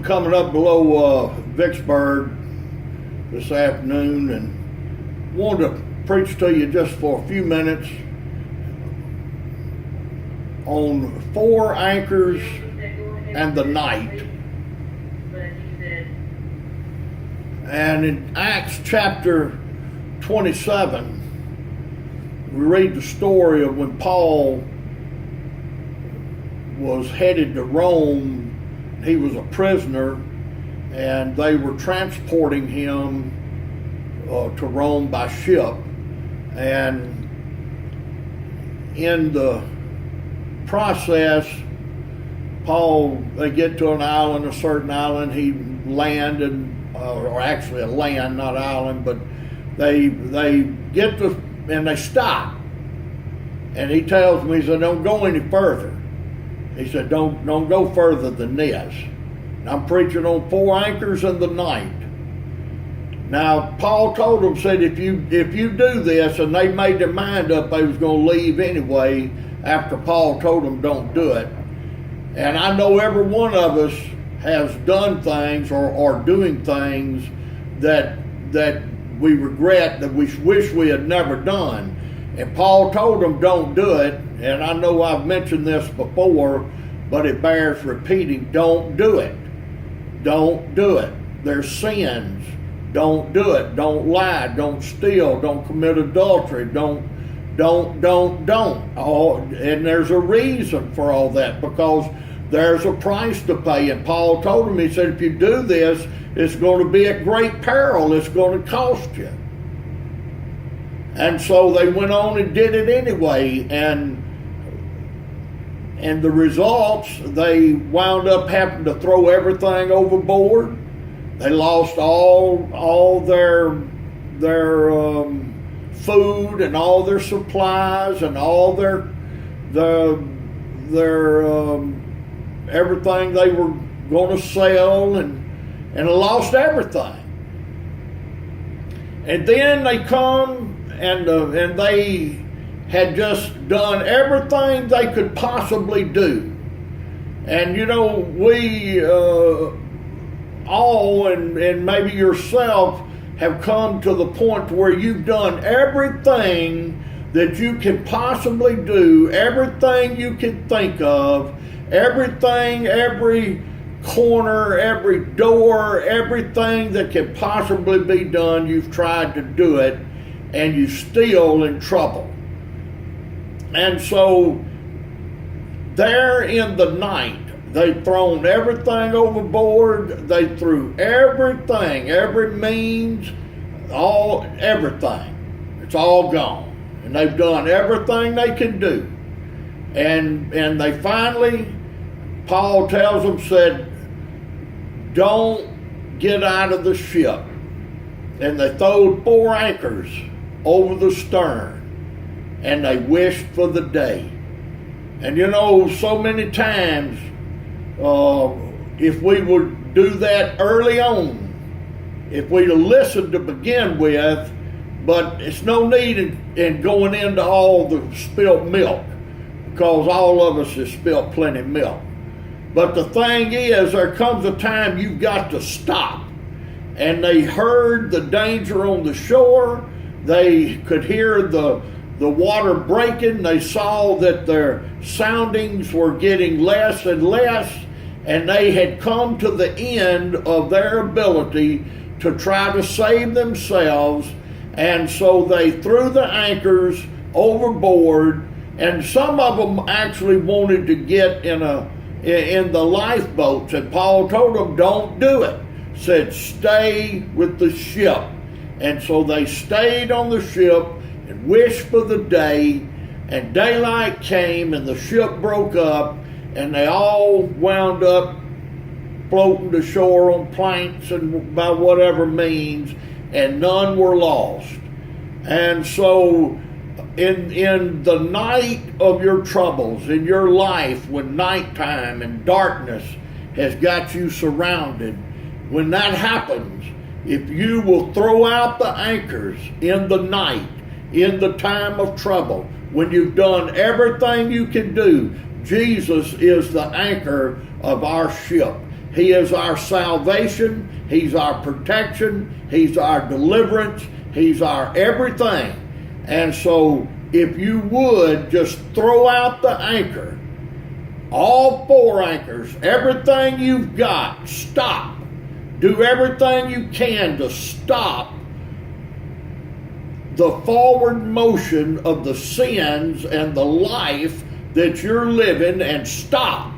coming up below Vicksburg this afternoon, and wanted to preach to you just for a few minutes on four anchors and the night. And in Acts chapter 27, we read the story of when Paul was headed to Rome. He was a prisoner, and they were transporting him to Rome by ship. And in the process, they get to an island, a certain island. He landed, or actually a land, not island, but they get to, and they stop. And he tells me, he said, don't go any further. He said, don't go further than this. And I'm preaching on four anchors in the night. Now, Paul told them, said, if you do this, and they made their mind up they was going to leave anyway after Paul told them don't do it. And I know every one of us has done things or are doing things that we regret, that we wish we had never done. And Paul told them don't do it. And I know I've mentioned this before, but it bears repeating. Don't do it. Don't do it. There's sins. Don't do it. Don't lie. Don't steal. Don't commit adultery. Don't. And there's a reason for all that, because there's a price to pay. And Paul told him, he said, if you do this, it's going to be at great peril. It's going to cost you. And so they went on and did it anyway. And the results, they wound up having to throw everything overboard. They lost all their food and all their supplies and all their everything they were going to sell, and lost everything. And then they come and they had just done everything they could possibly do. And you know, we all, and maybe yourself, have come to the point where you've done everything that you can possibly do, everything you can think of, everything, every corner, every door, everything that can possibly be done, you've tried to do it, and you're still in trouble. And so there in the night, they'd thrown everything overboard. They threw everything, every means, everything. It's all gone. And they've done everything they can do. And they finally, Paul tells them, said, don't get out of the ship. And they throwed four anchors over the stern. And they wished for the day. And you know, so many times, if we would do that early on, if we'd have listened to begin with, but it's no need in going into all the spilt milk, because all of us have spilt plenty of milk. But the thing is, there comes a time you've got to stop. And they heard the danger on the shore. They could hear the water breaking. They saw that their soundings were getting less and less, and they had come to the end of their ability to try to save themselves. And so they threw the anchors overboard, and some of them actually wanted to get in the lifeboats, and Paul told them don't do it. Said stay with the ship. And so they stayed on the ship and wished for the day, and daylight came and the ship broke up, and they all wound up floating to shore on planks and by whatever means, and none were lost. And so in the night of your troubles, in your life, when nighttime and darkness has got you surrounded, when that happens, if you will throw out the anchors in the night, in the time of trouble, when you've done everything you can do, Jesus is the anchor of our ship. He is our salvation. He's our protection. He's our deliverance. He's our everything. And so if you would just throw out the anchor, all 4 anchors, everything you've got, stop. Do everything you can to stop the forward motion of the sins and the life that you're living, and stop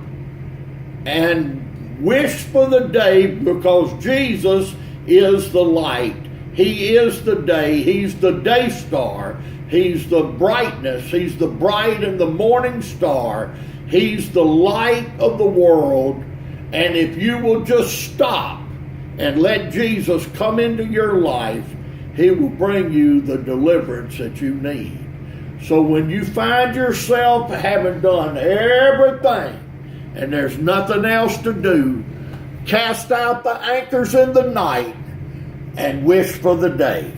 and wish for the day, because Jesus is the light. He is the day. He's the day star. He's the brightness. He's the bright and the morning star. He's the light of the world. And if you will just stop and let Jesus come into your life, He will bring you the deliverance that you need. So when you find yourself having done everything and there's nothing else to do, cast out the anchors in the night and wish for the day.